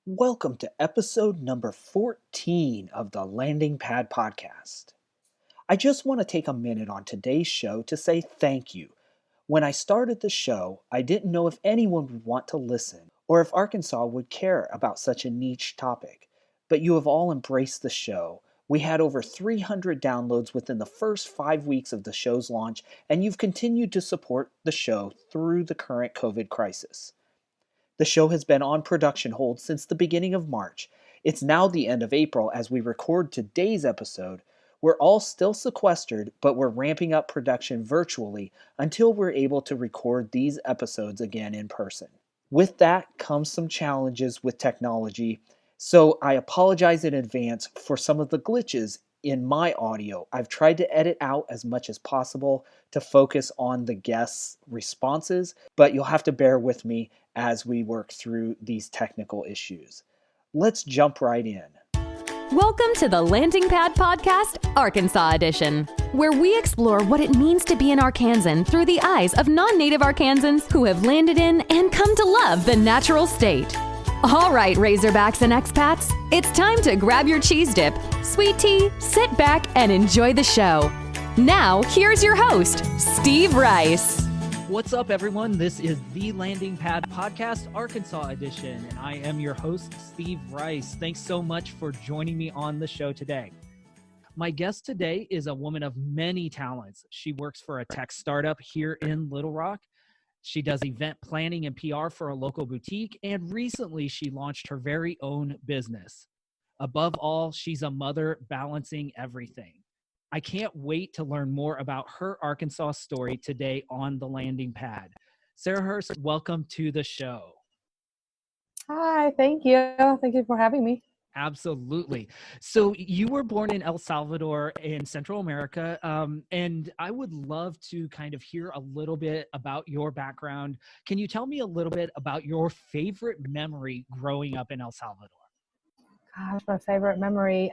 Welcome to episode number 14 of the Landing Pad Podcast. I just want to take a minute on today's show to say thank you. When I started the show, I didn't know if anyone would want to listen or if Arkansas would care about such a niche topic. But you have all embraced the show. We had over 300 downloads within the first 5 weeks of the show's launch, and you've continued to support the show through the current COVID crisis. The show has been on production hold since the beginning of March. It's now the end of April as we record today's episode. We're all still sequestered, but we're ramping up production virtually until we're able to record these episodes again in person. With that comes some challenges with technology, so I apologize in advance for some of the glitches in my audio. I've tried to edit out as much as possible to focus on the guests' responses, but you'll have to bear with me as we work through these technical issues. Let's jump right in. Welcome to the Landing Pad Podcast, Arkansas Edition, where we explore what it means to be an Arkansan through the eyes of non-native Arkansans who have landed in and come to love the natural state. All right, Razorbacks and expats, it's time to grab your cheese dip, sweet tea, sit back, and enjoy the show. Now, here's your host, Steve Rice. What's up, everyone? This is the Landing Pad Podcast, Arkansas Edition, and I am your host, Steve Rice. Thanks so much for joining me on the show today. My guest today is a woman of many talents. She works for a tech startup here in Little Rock. She does event planning and PR for a local boutique, and recently she launched her very own business. Above all, she's a mother balancing everything. I can't wait to learn more about her Arkansas story today on the Landing Pad. Sara Hurst, welcome to the show. Hi, thank you. Thank you for having me. Absolutely. So you were born in El Salvador in Central America, and I would love to kind of hear a little bit about your background. Can you tell me a little bit about your favorite memory growing up in El Salvador? Gosh, my favorite memory.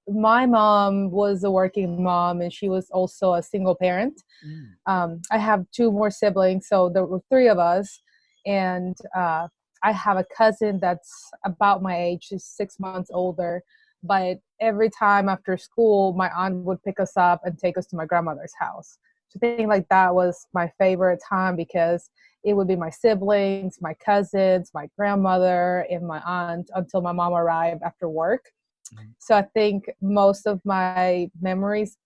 My mom was a working mom, and she was also a single parent. I have two more siblings, so there were three of us, and I have a cousin that's about my age. She's 6 months older, but every time after school, my aunt would pick us up and take us to my grandmother's house. So I think like that was my favorite time because it would be my siblings, my cousins, my grandmother, and my aunt until my mom arrived after work. So I think most of my memories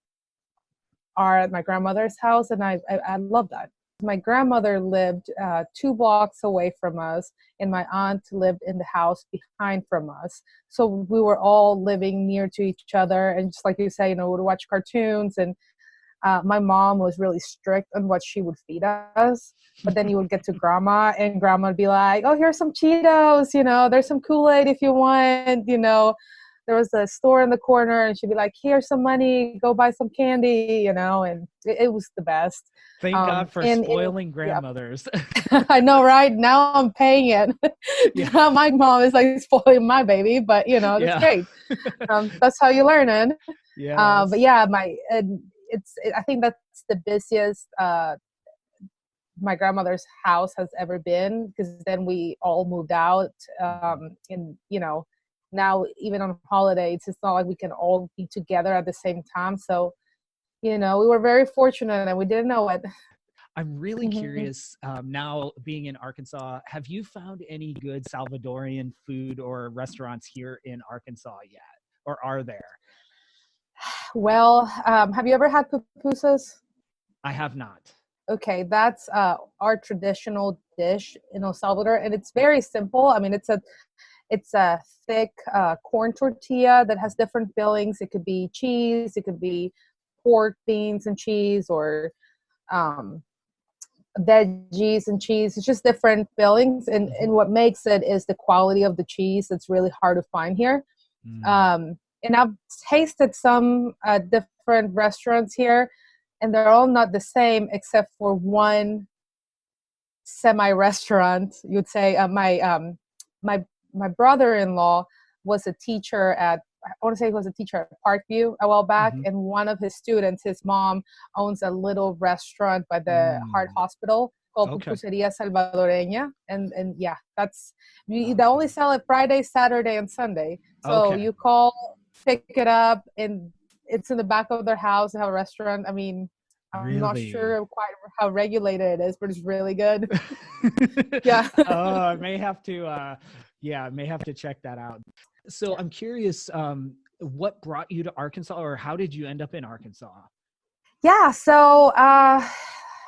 are at my grandmother's house, and I love that. My grandmother lived 2 blocks away from us, and my aunt lived in the house behind from us. So we were all living near to each other, and just like you say, we'd watch cartoons, and my mom was really strict on what she would feed us. But then you would get to grandma, and grandma would be like, oh, here's some Cheetos, there's some Kool-Aid if you want, There was a store in the corner, and she'd be like, here's some money, go buy some candy, and it was the best. Thank God for spoiling grandmothers. Yeah. I know, right? Now I'm paying it. Yeah. Now my mom is like spoiling my baby, but that's great. That's how you learn it. Yeah. But yeah, I think that's the busiest my grandmother's house has ever been, because then we all moved out, now even on holidays, it's not like we can all be together at the same time. So, we were very fortunate and we didn't know it. I'm really curious, now being in Arkansas, have you found any good Salvadorian food or restaurants here in Arkansas yet? Or are there? Well, have you ever had pupusas? I have not. Okay, that's our traditional dish in El Salvador, and it's very simple. I mean, it's a thick corn tortilla that has different fillings. It could be cheese, it could be pork, beans, and cheese, or veggies and cheese. It's just different fillings, and what makes it is the quality of the cheese that's really hard to find here. And I've tasted some different restaurants here, and they're all not the same except for one semi-restaurant. You'd say my brother-in-law was a teacher at Parkview a while back, and one of his students, his mom, owns a little restaurant by the heart hospital called Okay. Pupuseria Salvadoreña. And yeah, they Okay. only sell it Friday, Saturday, and Sunday. So Okay. you call, pick it up, and it's in the back of their house. They have a restaurant. I mean, I'm not Really? sure quite how regulated it is, but it's really good. Yeah. Oh, I may have to I may have to check that out. So Yeah. I'm curious, what brought you to Arkansas, or how did you end up in Arkansas? Yeah. So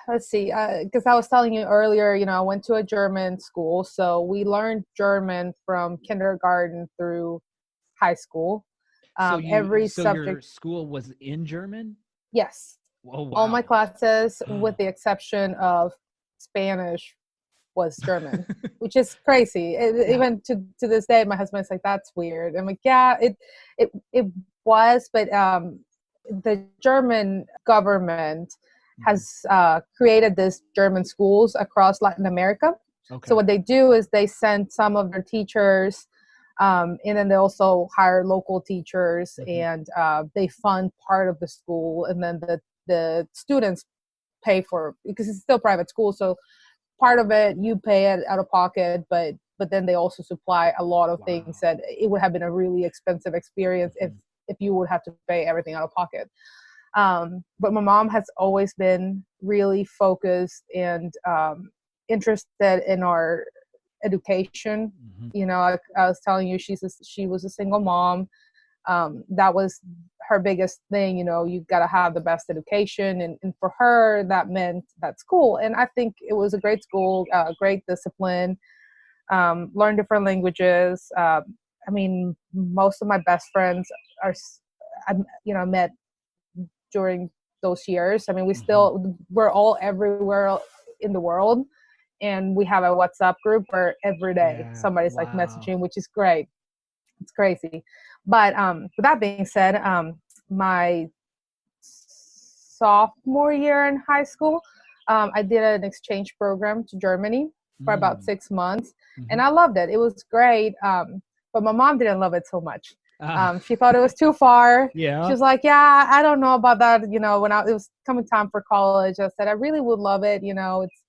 let's see, because I was telling you earlier, I went to a German school. So we learned German from kindergarten through high school. Every So your subject, school was in German? yes. Oh, All my wow. classes, with the exception of Spanish, was German, which is crazy. Yeah. Even to this day, my husband's like, "That's weird." I'm like, "Yeah, it was," but the German government Mhm. has created these German schools across Latin America. So Okay. what they do is they send some of their teachers, and then they also hire local teachers, Mhm. and they fund part of the school, and then the students pay for, because it's still private school. So part of it you pay it out of pocket, but then they also supply a lot of things Wow. that it would have been a really expensive experience Mhm. if you would have to pay everything out of pocket. But my mom has always been really focused and interested in our education. Mhm. I was telling you, she was a single mom. That was her biggest thing. You've got to have the best education, and for her that meant that school. And I think it was a great school, great discipline, learn different languages. I mean, most of my best friends are met during those years. I mean, Mhm. we're all everywhere in the world, and we have a WhatsApp group where every day Yeah. somebody's like Wow. messaging, which is great. It's crazy. But with that being said, my sophomore year in high school, I did an exchange program to Germany for about Mm. 6 months, and Mhm. I loved it. It was great, but my mom didn't love it so much. Ah, She thought it was too far. She yeah. was like, "Yeah, I don't know about that." When it was coming time for college, I said I really would love it. It's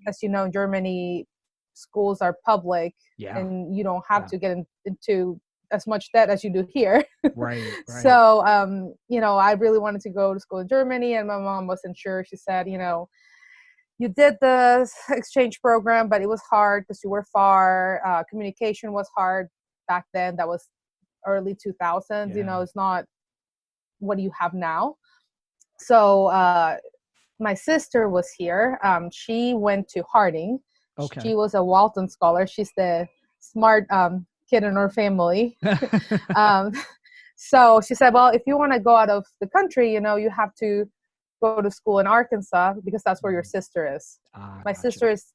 as you know, in Germany, schools are public, Yeah. and you don't have Yeah. to get into as much debt as you do here. Right. Right. So, I really wanted to go to school in Germany, and my mom wasn't sure. She said, you did the exchange program, but it was hard because you were far. Communication was hard back then. That was early 2000s. Yeah. It's not what you have now. So, my sister was here. She went to Harding. Okay. She was a Walton scholar. She's the smart kid in her family. um, so she said, well, if you want to go out of the country, you have to go to school in Arkansas because that's where your Mm. sister is. Ah, My gotcha. sister is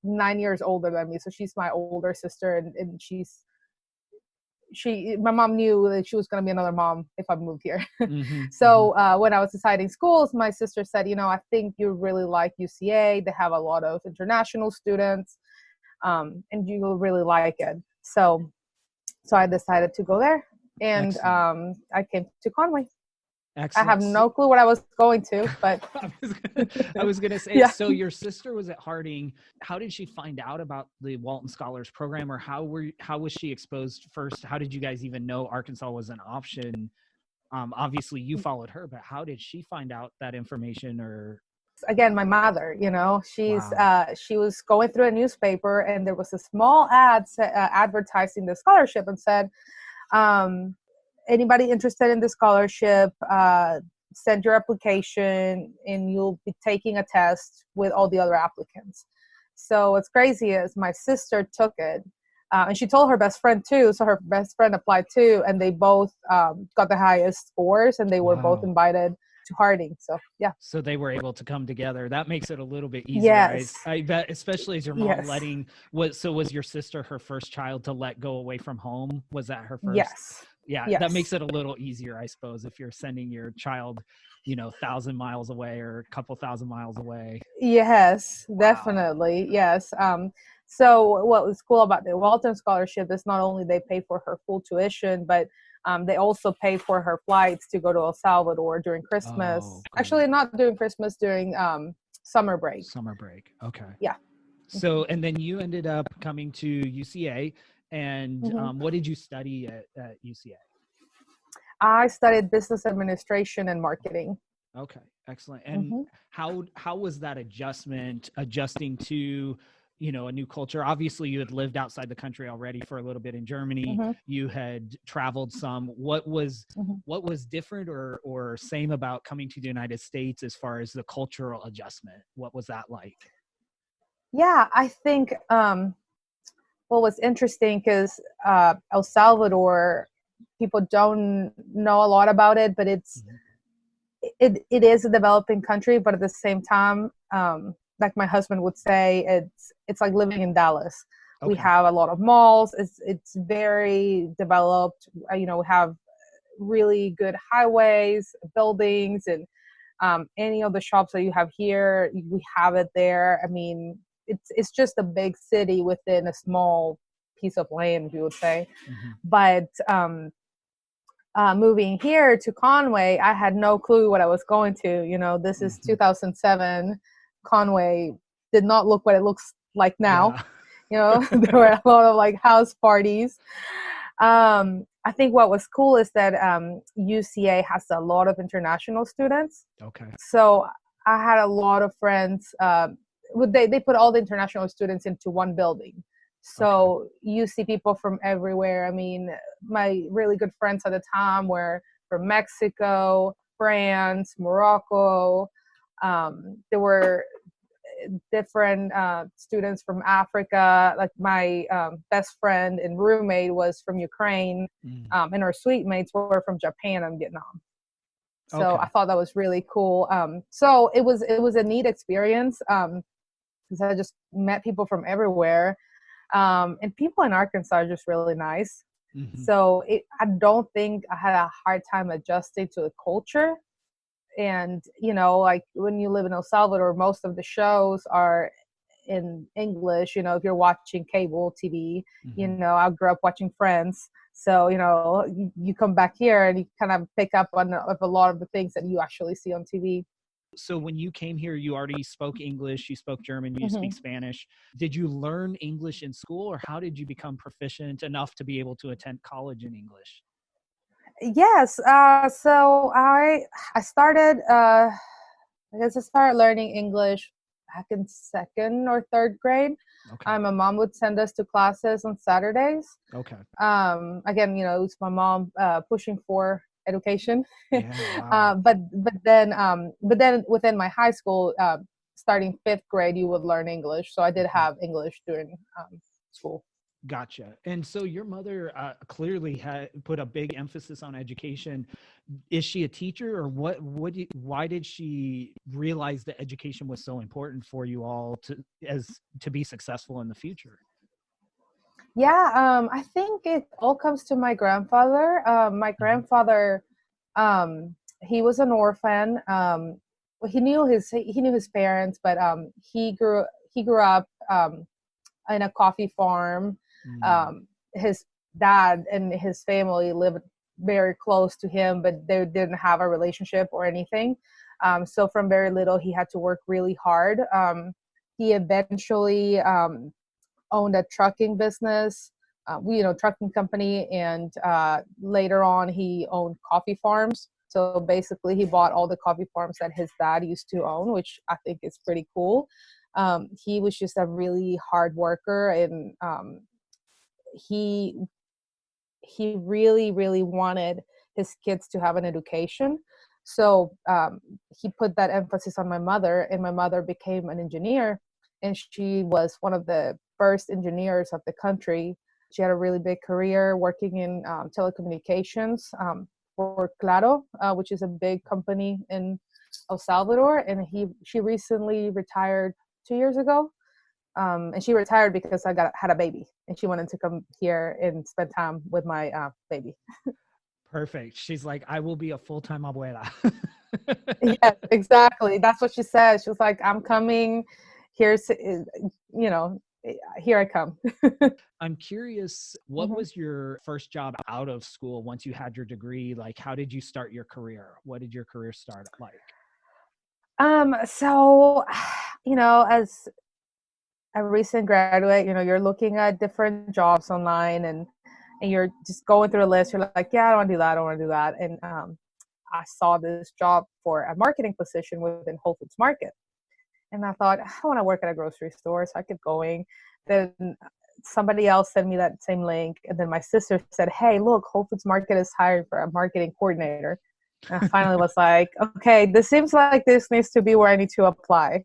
9 years older than me. So she's my older sister. And my mom knew that she was going to be another mom if I moved here. Mhm. Mhm. So when I was deciding schools, my sister said, I think you really like UCA. They have a lot of international students, and you will really like it. So I decided to go there, and Excellent. I came to Conway. I have Excellent. no clue what I was going to, but I was gonna say, yeah. so your sister was at Harding. How did she find out about the Walton Scholars Program, or how was she exposed first? How did you guys even know Arkansas was an option? Obviously you followed her, but how did she find out that information? Or Again, my mother, wow. she was going through a newspaper, and there was a small ad advertising the scholarship, and said, um, anybody interested in the scholarship, send your application, and you'll be taking a test with all the other applicants. So what's crazy is my sister took it, and she told her best friend too. So her best friend applied too, and they both got the highest scores, and they were both Wow. invited to Harding. So yeah. So they were able to come together. That makes it a little bit easier. Yes. I bet, especially as your mom Yes. was your sister her first child to let go away from home? Was that her first? Yes. Yeah, that Yes. makes it a little easier, I suppose, if you're sending your child, 1,000 miles away or a couple thousand miles away. Yes, Wow. definitely. Yes. So what was cool about the Walton Scholarship is not only they pay for her full tuition, but they also pay for her flights to go to El Salvador during Christmas. Oh, Actually, great. not during Christmas, during summer break. Summer break. Okay. Yeah. So, and then you ended up coming to UCA, and hmm what did you study at UCA? I studied business administration and marketing. Okay, excellent. And hmm how was that adjusting to, a new culture? Obviously, you had lived outside the country already for a little bit in Germany. hmm You had traveled some. hmm What was different or same about coming to the United States as far as the cultural adjustment? What was that like? Yeah, I think what was interesting because El Salvador, people don't know a lot about it, but Mhm. it is a developing country, but at the same time, like my husband would say, it's like living in Dallas. We Okay. have a lot of malls. It's very developed. We have really good highways, buildings, and any of the shops that you have here, we have it there. I mean, it's just a big city within a small piece of land, you would say. Mhm. But moving here to Conway, I had no clue what I was going to. This is Mhm. 2007. Conway did not look what it looks like now. Yeah. There were a lot of like house parties. I think what was cool is that UCA has a lot of international students. Okay. So I had a lot of friends. They put all the international students into one building. Okay. So you see people from everywhere. I mean, my really good friends at the time were from Mexico, France, Morocco. There were different students from Africa. Like my best friend and roommate was from Ukraine, Mm. and our suite mates were from Japan and Vietnam. So I Okay. thought that was really cool. So it was a neat experience because I just met people from everywhere, and people in Arkansas are just really nice. Mhm. So I don't think I had a hard time adjusting to the culture. And like when you live in El Salvador, most of the shows are in English. If you're watching cable TV, Mhm. I grew up watching Friends. So, you come back here and you kind of pick up on a lot of the things that you actually see on TV. So when you came here, you already spoke English, you spoke German, you speak hmm Spanish. Did you learn English in school, or how did you become proficient enough to be able to attend college in English? Yes. So I started. I guess I started learning English back in second or third grade. Okay. My mom would send us to classes on Saturdays. Okay. Again, it's my mom pushing for education. Yeah. Wow. But then within my high school, starting fifth grade, you would learn English. So I did Mhm. have English during school. Gotcha. And so your mother clearly had put a big emphasis on education. Is she a teacher, or why did she realize that education was so important for you all to be successful in the future? Yeah, I think it all comes to my grandfather. My Mhm. grandfather, he was an orphan. Well, he knew his parents, but he grew up in a coffee farm. Mm. His dad and his family lived very close to him, but they didn't have a relationship or anything. So from very little, he had to work really hard. He eventually owned a trucking business, trucking company, and later on he owned coffee farms. So basically, he bought all the coffee farms that his dad used to own, which I think is pretty cool. He was just a really hard worker, and he he really really wanted his kids to have an education. So he put that emphasis on my mother, and my mother became an engineer, and she was one of the first engineers of the country. She had a really big career working in telecommunications for Claro, which is a big company in El Salvador. And she recently retired 2 years ago. And she retired because I had a baby, and she wanted to come here and spend time with my baby. Perfect. She's like, I will be a full-time abuela. Yes, exactly. That's what she said. She was like, "I'm coming. Here's, here I come." I'm curious, what Mhm. was your first job out of school once you had your degree? Like, how did you start your career? What did your career start like? So, as a recent graduate, you're looking at different jobs online and you're just going through a list. You're like, yeah, I don't want to do that. I don't want to do that. And I saw this job for a marketing position within Whole Foods Market. And I thought, I want to work at a grocery store. So I kept going. Then somebody else sent me that same link. And then my sister said, hey, look, Whole Foods Market is hiring for a marketing coordinator. And I finally was like, okay, this seems like this needs to be where I need to apply.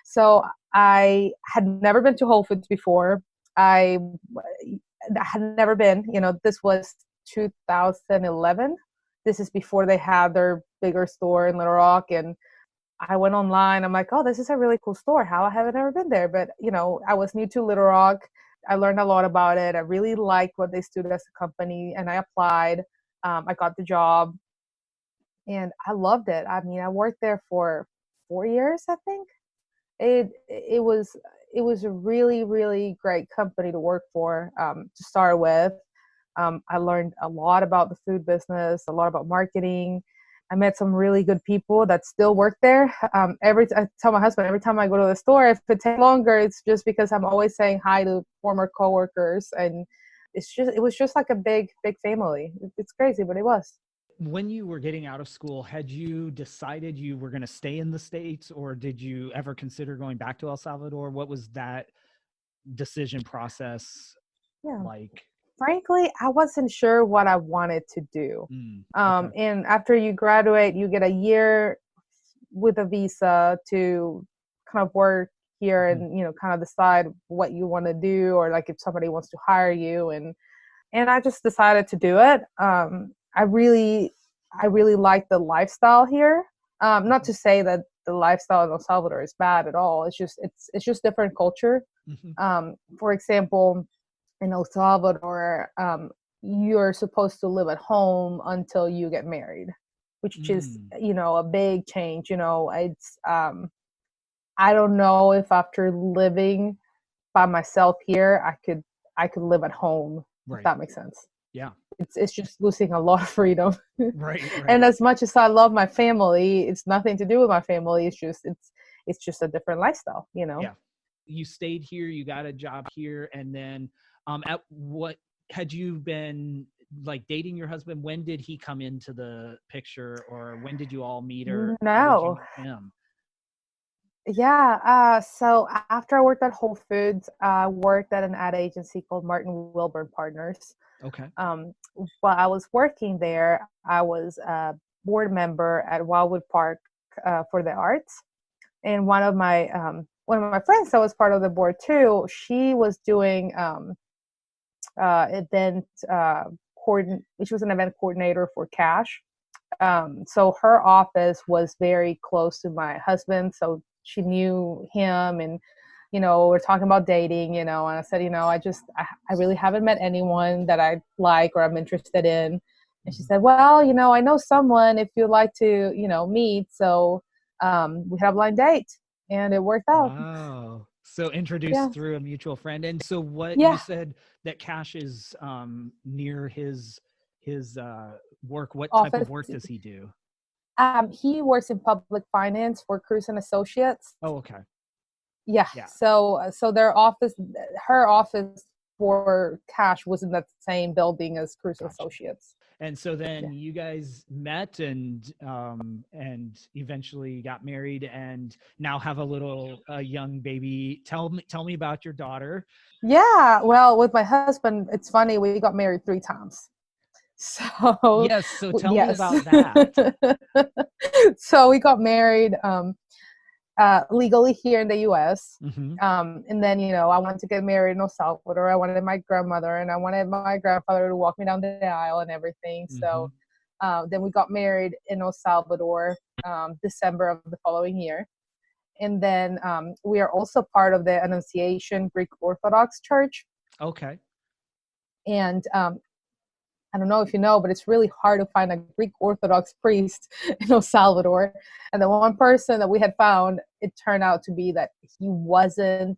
So I had never been to Whole Foods before. I had never been, this was 2011. This is before they had their bigger store in Little Rock. And I went online. I'm like, oh, this is a really cool store. How I haven't ever been there. But, I was new to Little Rock. I learned a lot about it. I really liked what they stood as a company. And I applied. I got the job. And I loved it. I mean, I worked there for 4 years, I think. It was a really, really great company to work for, to start with. I learned a lot about the food business, a lot about marketing. I met some really good people that still work there. I tell my husband every time I go to the store, if it takes longer, it's just because I'm always saying hi to former coworkers, and it was just like a big, big family. It's crazy, but it was. When you were getting out of school, had you decided you were going to stay in the States, or did you ever consider going back to El Salvador? What was that decision process Yeah. like? Frankly, I wasn't sure what I wanted to do. Okay. And after you graduate, you get a year with a visa to kind of work here Mhm. and, kind of decide what you want to do, or like if somebody wants to hire you. And I just decided to do it. I really like the lifestyle here. Not to say that the lifestyle in El Salvador is bad at all. It's just different culture. Mhm. For example, in El Salvador, you're supposed to live at home until you get married, which is, Mm. a big change. It's I don't know if after living by myself here, I could live at home, if Right. that makes sense. Yeah. It's just losing a lot of freedom. Right. And Right. as much as I love my family, it's nothing to do with my family. It's just a different lifestyle. Yeah. You stayed here, you got a job here, and then at what had you been like dating your husband? When did he come into the picture, or when did you all meet, or how did you No. meet him? Yeah. So after I worked at Whole Foods, I worked at an ad agency called Martin Wilburn Partners. Okay. While I was working there, I was a board member at Wildwood Park for the arts. And one of my friends that was part of the board too, she was doing event she was an event coordinator for Cash. So her office was very close to my husband, so she knew him, and we're talking about dating, and I said, I really haven't met anyone that I like or I'm interested in. And she Mhm. said, well, I know someone if you'd like to, meet. So we had a blind date, and it worked out. Wow. So Yeah. introduced through a mutual friend. And so what you Yeah. said that Cash is near his work. What type of Office. work does he do? He works in public finance for Cruz and Associates. Oh, okay. Yeah. Yeah. So her office for Cash was in that same building as Cruz and Gotcha. Associates. And so Yeah. then you guys met and eventually got married and now have a young baby. Tell me about your daughter. Yeah. Well, with my husband, it's funny. We got married 3 times. So Yes, so tell me yes. about that. So we got married legally here in the U.S. Hmm. And then, I wanted to get married in El Salvador. I wanted my grandmother, and I wanted my grandfather to walk me down the aisle and everything. Hmm. So then we got married in El Salvador, December of the following year. And then we are also part of the Annunciation Greek Orthodox Church. Okay. And I don't know if you know, but it's really hard to find a Greek Orthodox priest in El Salvador. And the one person that we had found, it turned out to be that he was a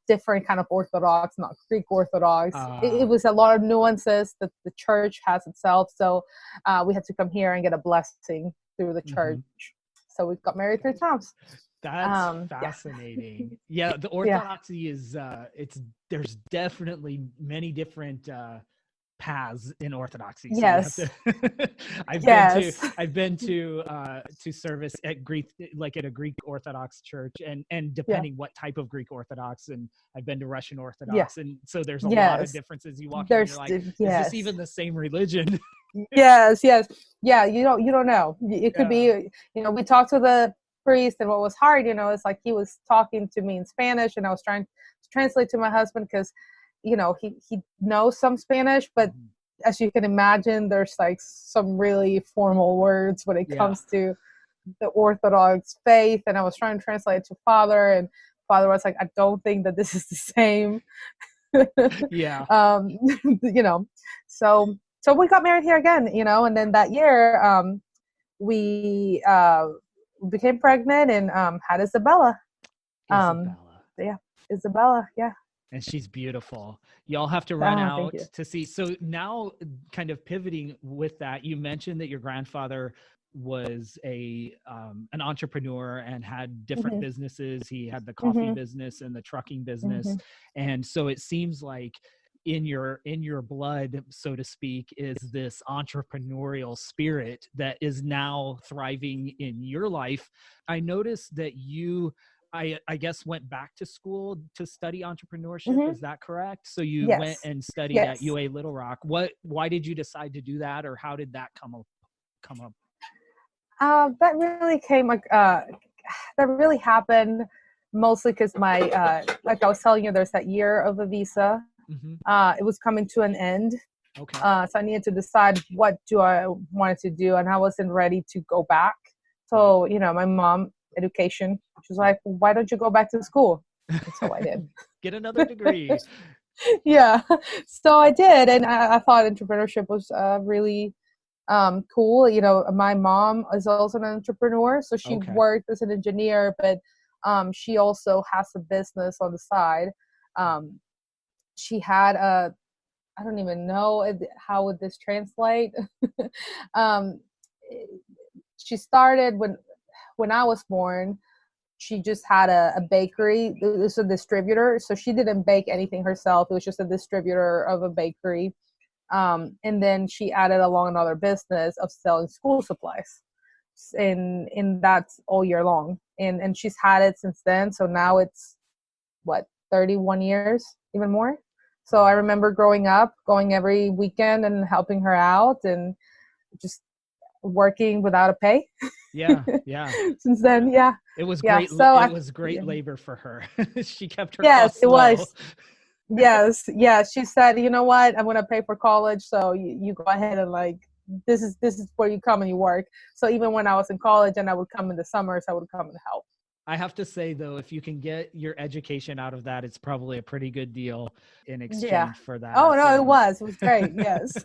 different kind of Orthodox, not Greek Orthodox. It was a lot of nuances that the church has itself. So we had to come here and get a blessing. through the Mm-hmm. church. So we got married 3 times. That's fascinating. Yeah, the Yeah. orthodoxy is there's definitely many different paths in orthodoxy. So you have Yes. to Yes. I've been to service at Greek, like at a Greek Orthodox church, and Yeah. depending what type of Greek Orthodox, and I've been to Russian Yeah. Orthodox, and so there's a lot of Yes. differences. You walk in and you're There's like, is this yes. even the same religion? Yes, yes. Yeah, you don't know. It could Yeah. be, we talked to the priest, and what was hard, it's like he was talking to me in Spanish, and I was trying to translate to my husband because, he knows some Spanish, but Mhm. as you can imagine, there's like some really formal words when it Yeah. comes to the Orthodox faith, and I was trying to translate it to Father, and Father was like, I don't think that this is the same. Yeah. um, you know, so we got married here again, and then that year, we became pregnant and had Isabella. Um, Isabella. yeah, Isabella. Yeah. And she's beautiful. Y'all have to run Thank out you. to see. So now, kind of pivoting with that, you mentioned that your grandfather was an entrepreneur and had different Hmm. businesses. He had the coffee Hmm. business and the trucking business, Hmm. and so it seems like in your blood, so to speak, is this entrepreneurial spirit that is now thriving in your life. I noticed that I guess went back to school to study entrepreneurship. Hmm. Is that correct? So you went Yes. and studied at Yes. UA Little Rock. Why did you decide to do that, or how did that come up? That really came like that really happened mostly because my like I was telling you, there's that year of a visa. Mm-hmm. It was coming to an end. Okay. So I needed to decide what do I wanted to do, and I wasn't ready to go back. Right. So my mom, education, she was like, well, "Why don't you go back to school?" And so I did. Get another degree. Yeah, so I did, and I thought entrepreneurship was really cool. My mom is also an entrepreneur, so she Okay. worked as an engineer, but she also has a business on the side. Um, she had a I don't even know how would this translate. um, she started when I was born. She just had a bakery. It was a distributor, so she didn't bake anything herself. It was just a distributor of a bakery. And then she added along another business of selling school supplies, and that's all year long. And she's had it since then. So now it's what 31 years, even more. So I Wow. remember growing up, going every weekend and helping her out, and just working without a pay. Yeah. Yeah. Since then, yeah, It was yeah. great. So It I, was great yeah. labor for her. She kept her Yes, costs it low. was. Yes, yes. She said, "You know what? I'm gonna pay for college, so you go ahead and like this is where you come and you work." So even when I was in college and I would come in the summers, I would come and help. I have to say, though, if you can get your education out of that, it's probably a pretty good deal in Yeah. exchange for Oh that. no, it And was. It was great. Yes.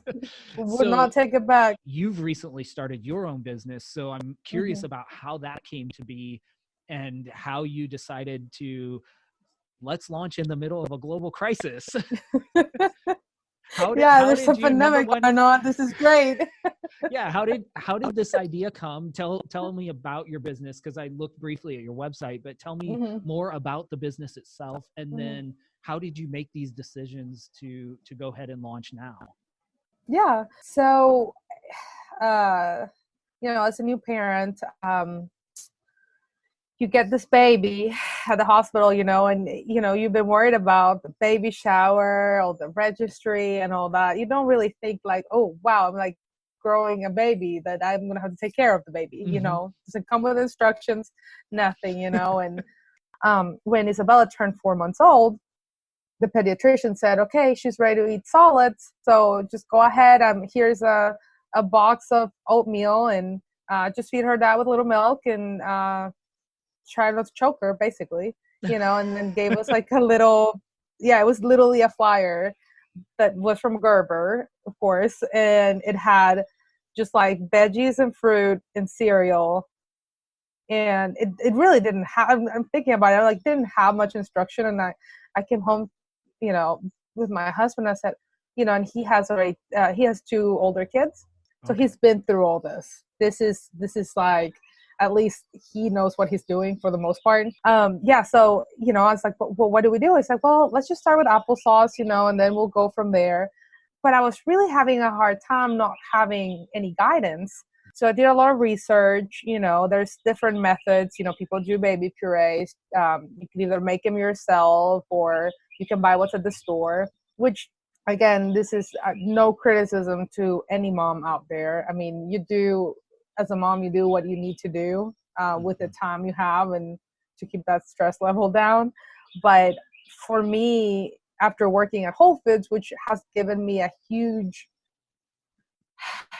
Would so not take it back. you've recently started your own business. So I'm curious Hmm. about how that came to be and how you decided to let's launch in the middle of a global crisis. Yeah, How there's a did you, number pandemic one, going on. This is great. yeah, how did this idea come? Tell me about your business, because I looked briefly at your website, but tell me Hmm. more about the business itself, and Hmm. then how did you make these decisions to go ahead and launch now? Yeah. So, uh, as a new parent, you get this baby at the hospital, and you've been worried about the baby shower or the registry and all that. You don't really think like, oh wow, I'm like growing a baby that I'm gonna have to take care of the baby. Mm-hmm. Doesn't come with instructions, nothing. And when Isabella turned 4 months old, the pediatrician said, okay, she's ready to eat solids, so just go ahead. Here's a box of oatmeal, and just feed her that with a little milk, and try not to choke her, basically, and then gave us like a little, yeah, it was literally a flyer that was from Gerber, of course, and it had just like veggies and fruit and cereal. And it really didn't have, I'm thinking about it, like didn't have much instruction. And I came home, you know, with my husband. I said, and he has already, he has two older kids. So Okay. he's been through all this. this is like, at least he knows what he's doing for the most part. So I was like, well, what do we do? It's like, well, let's just start with applesauce, and then we'll go from there. But I was really having a hard time not having any guidance. So I did a lot of research. There's different methods. People do baby purees. You can either make them yourself, or you can buy what's at the store, which, again, this is no criticism to any mom out there. I mean, as a mom, you do what you need to do with the time you have and to keep that stress level down. But for me, after working at Whole Foods, which has given me a huge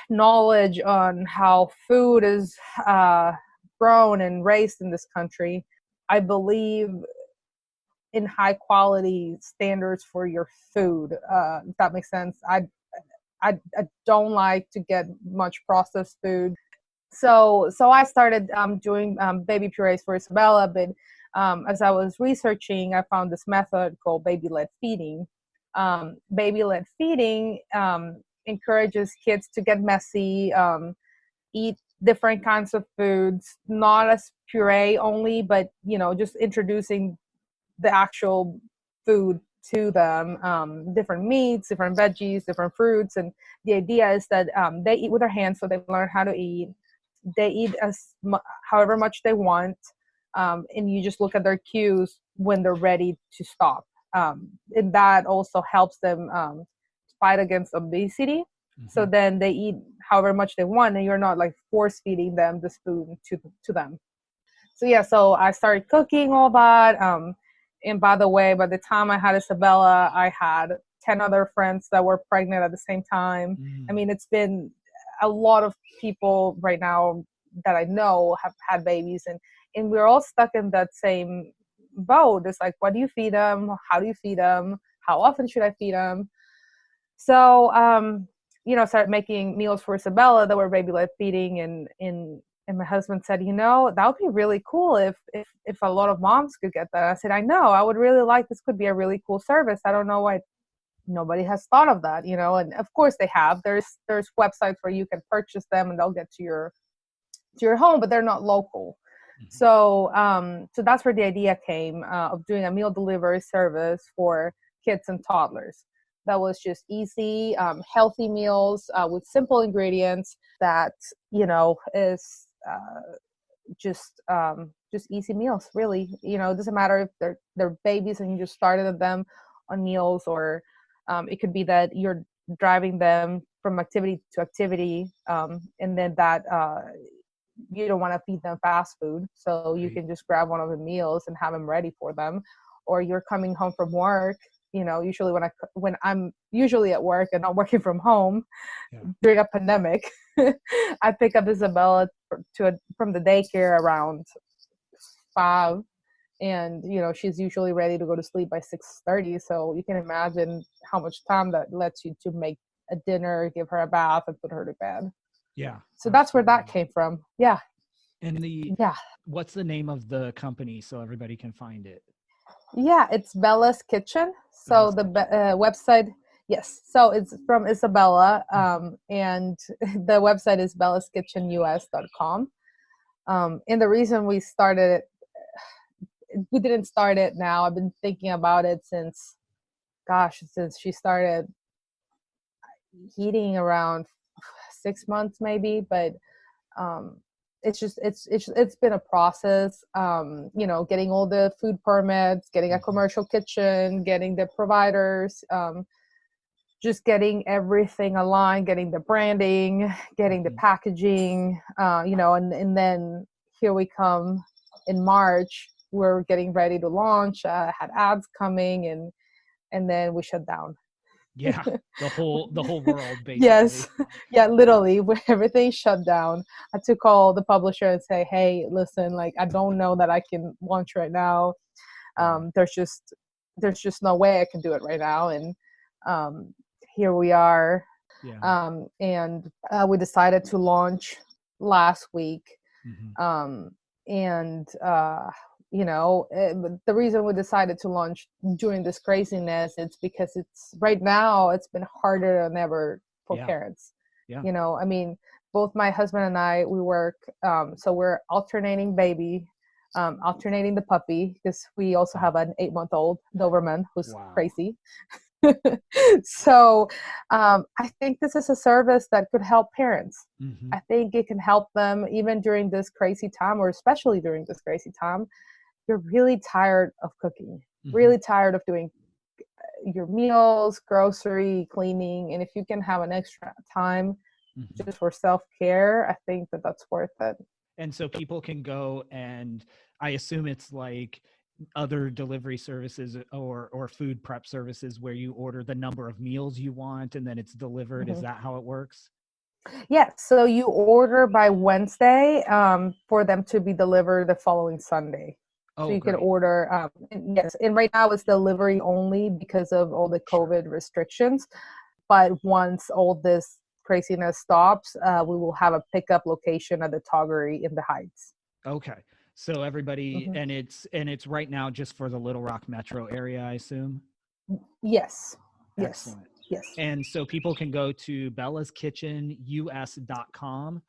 knowledge on how food is grown and raised in this country, I believe in high quality standards for your food. If that makes sense. I don't like to get much processed food. So I started doing baby purees for Isabella, but as I was researching, I found this method called baby-led feeding. Baby-led feeding encourages kids to get messy, eat different kinds of foods, not as puree only, but just introducing the actual food to them, different meats, different veggies, different fruits. And the idea is that they eat with their hands, so they learn how to eat. They eat however much they want, and you just look at their cues when they're ready to stop. And that also helps them fight against obesity. Mm-hmm. So then they eat however much they want, and you're not like force feeding them the spoon to them. So I started cooking all that. And by the way, by the time I had Isabella, I had 10 other friends that were pregnant at the same time. I mean, it's been a lot of people right now that I know have had babies, and we're all stuck in that same boat. It's like, what do you feed them? How do you feed them? How often should I feed them? So, started making meals for Isabella that were baby-led feeding, and my husband said, that would be really cool if a lot of moms could get that. I said, I know, I would really like, this could be a really cool service. I don't know why nobody has thought of that, and of course they have. There's websites where you can purchase them and they'll get to your home, but they're not local. Mm-hmm. So that's where the idea came of doing a meal delivery service for kids and toddlers. That was just easy, healthy meals with simple ingredients that, is just easy meals, really. It doesn't matter if they're babies and you just started them on meals, or it could be that you're driving them from activity to activity, and then that you don't want to feed them fast food, so you can just grab one of the meals and have them ready for them. Or you're coming home from work. Usually when I'm usually at work and not working from home during a pandemic, I pick up Isabella from the daycare around 5, and she's usually ready to go to sleep by 6:30. So you can imagine how much time that lets you to make a dinner, give her a bath, and put her to bed. Yeah. So that's where that came from. Yeah. And what's the name of the company so everybody can find it? Yeah, it's Bella's Kitchen. So the website, yes. So it's from Isabella, and the website is bellaskitchenus.com. And the reason we didn't start it now. I've been thinking about it since she started eating around 6 months maybe, but it's been a process, getting all the food permits, getting a commercial kitchen, getting the providers, just getting everything aligned, getting the branding, getting the packaging, and then here we come in March. We're getting ready to launch. Had ads coming, and then we shut down. Yeah, the whole world, basically. Yes, yeah, literally, where everything shut down. I had to call the publisher and say, "Hey, listen, like I don't know that I can launch right now. There's just no way I can do it right now." And here we are. Yeah. And we decided to launch last week. Mm-hmm. The reason we decided to launch during this craziness, it's because it's right now it's been harder than ever for parents. Yeah. I mean, both my husband and I, we work. So we're alternating alternating the puppy, because we also have an 8-month-old Doberman who's crazy. So I think this is a service that could help parents. Mm-hmm. I think it can help them even during this crazy time, or especially during this crazy time. You're really tired of cooking, really tired of doing your meals, grocery, cleaning. And if you can have an extra time just for self-care, I think that that's worth it. And so people can go, and I assume it's like other delivery services or food prep services where you order the number of meals you want and then it's delivered. Is that how it works? Yes. So you order by Wednesday for them to be delivered the following Sunday. So you can order, yes. And right now it's delivery only because of all the COVID restrictions. But once all this craziness stops, we will have a pickup location at the Toggery in the Heights. Okay. So everybody, and it's right now just for the Little Rock metro area, I assume? Yes. Excellent. Yes. And so people can go to bellaskitchenus.com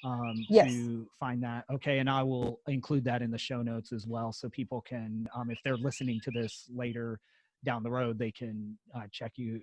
to find that. Okay. And I will include that in the show notes as well. So people can, if they're listening to this later down the road, they can check you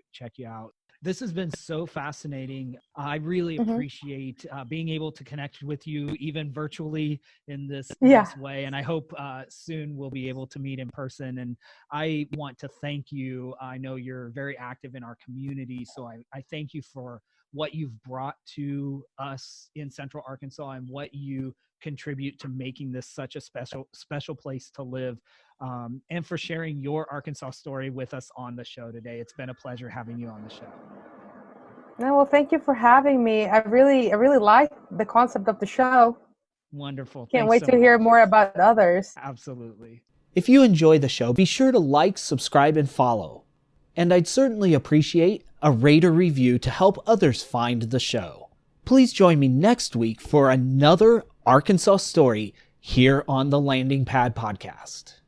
out. This has been so fascinating. I really appreciate being able to connect with you, even virtually in this way. And I hope soon we'll be able to meet in person. And I want to thank you. I know you're very active in our community. So I thank you for what you've brought to us in Central Arkansas and what you contribute to making this such a special place to live, and for sharing your Arkansas story with us on the show today. It's been a pleasure having you on the show. No, well, thank you for having me. I really like the concept of the show. Wonderful. Can't wait to hear more about others. Absolutely. If you enjoy the show, be sure to like, subscribe, and follow. And I'd certainly appreciate a rate or review to help others find the show. Please join me next week for another Arkansas story here on the Landing Pad Podcast.